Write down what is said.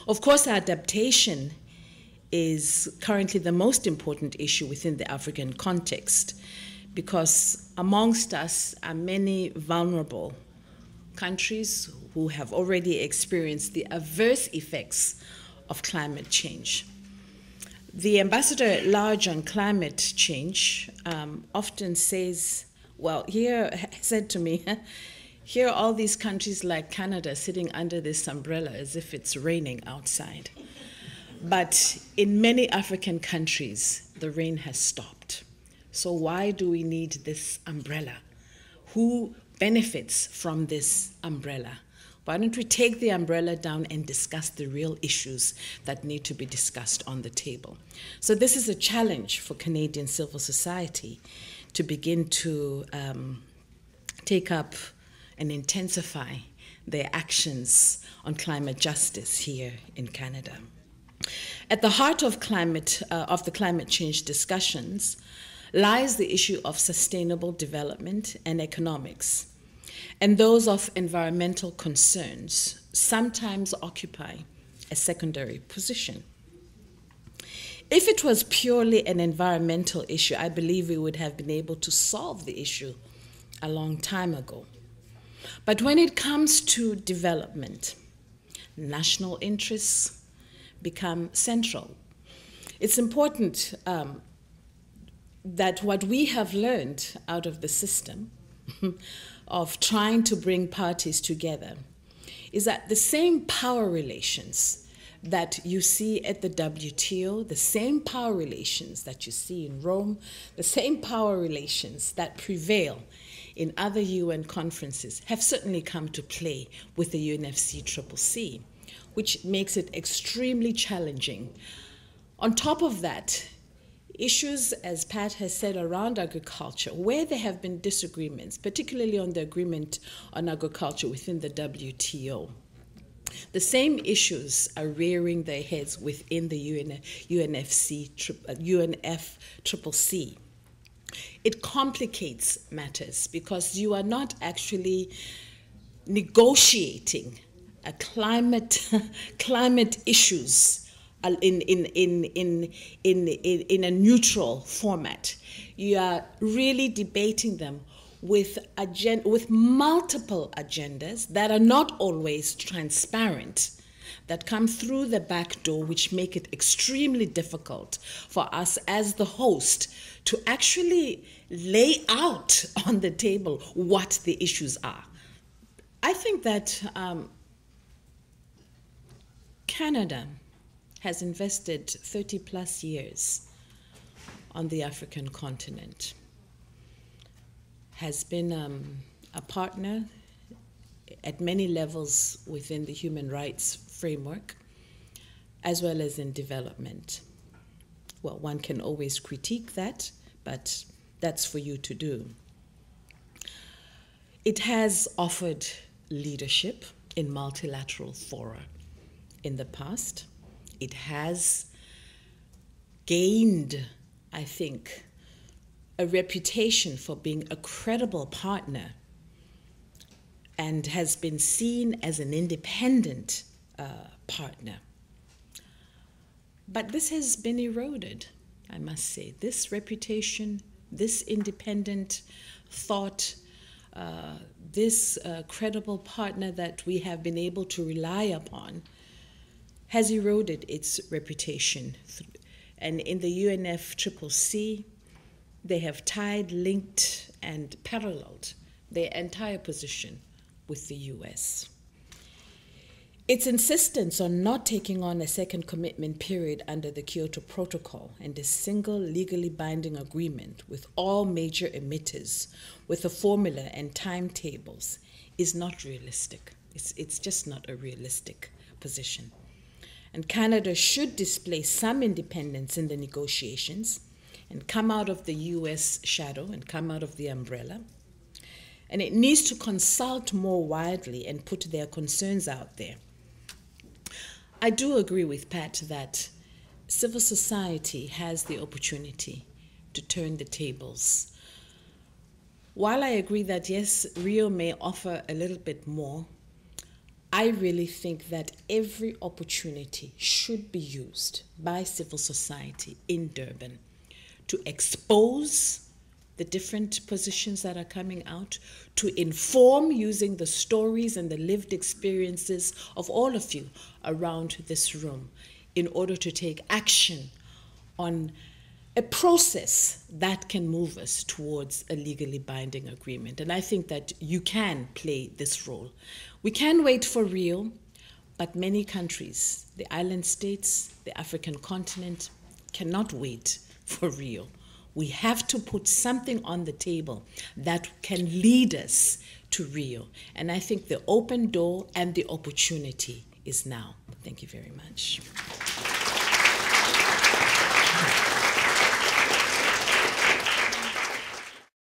Of course, adaptation is currently the most important issue within the African context, because amongst us are many vulnerable countries who have already experienced the adverse effects of climate change. The ambassador at large on climate change often says, said to me, here are all these countries like Canada sitting under this umbrella as if it's raining outside. But in many African countries, the rain has stopped. So why do we need this umbrella? Who benefits from this umbrella? Why don't we take the umbrella down and discuss the real issues that need to be discussed on the table? So this is a challenge for Canadian civil society to begin to take up and intensify their actions on climate justice here in Canada. At the heart of the climate change discussions lies the issue of sustainable development and economics, and those of environmental concerns sometimes occupy a secondary position. If it was purely an environmental issue, I believe we would have been able to solve the issue a long time ago. But when it comes to development, national interests become central. It's important that what we have learned out of the system of trying to bring parties together is that the same power relations that you see at the WTO, the same power relations that you see in Rome, the same power relations that prevail in other UN conferences have certainly come to play with the UNFCCC, which makes it extremely challenging. On top of that, issues, as Pat has said, around agriculture, where there have been disagreements, particularly on the agreement on agriculture within the WTO, the same issues are rearing their heads within the UNFCCC. It complicates matters because you are not actually negotiating a climate issues in a neutral format. You are really debating them with multiple agendas that are not always transparent, that come through the back door, which make it extremely difficult for us as the host to actually lay out on the table what the issues are. I think that Canada has invested 30 plus years on the African continent, has been a partner at many levels within the human rights framework, as well as in development. Well, one can always critique that, but that's for you to do. It has offered leadership in multilateral fora in the past. It has gained, I think, a reputation for being a credible partner and has been seen as an independent partner. But this has been eroded, I must say. This reputation, this independent thought, this credible partner that we have been able to rely upon has eroded its reputation. And in the UNFCCC, they have tied, linked, and paralleled their entire position with the US. Its insistence on not taking on a second commitment period under the Kyoto Protocol and a single legally binding agreement with all major emitters with a formula and timetables is not realistic. It's just not a realistic position. And Canada should display some independence in the negotiations and come out of the US shadow and come out of the umbrella. And it needs to consult more widely and put their concerns out there. I do agree with Pat that civil society has the opportunity to turn the tables. While I agree that, yes, Rio may offer a little bit more, I really think that every opportunity should be used by civil society in Durban to expose the different positions that are coming out, to inform using the stories and the lived experiences of all of you around this room in order to take action on a process that can move us towards a legally binding agreement. And I think that you can play this role. We can wait for Rio, but many countries, the island states, the African continent, cannot wait for Rio. We have to put something on the table that can lead us to Rio. And I think the open door and the opportunity is now. Thank you very much.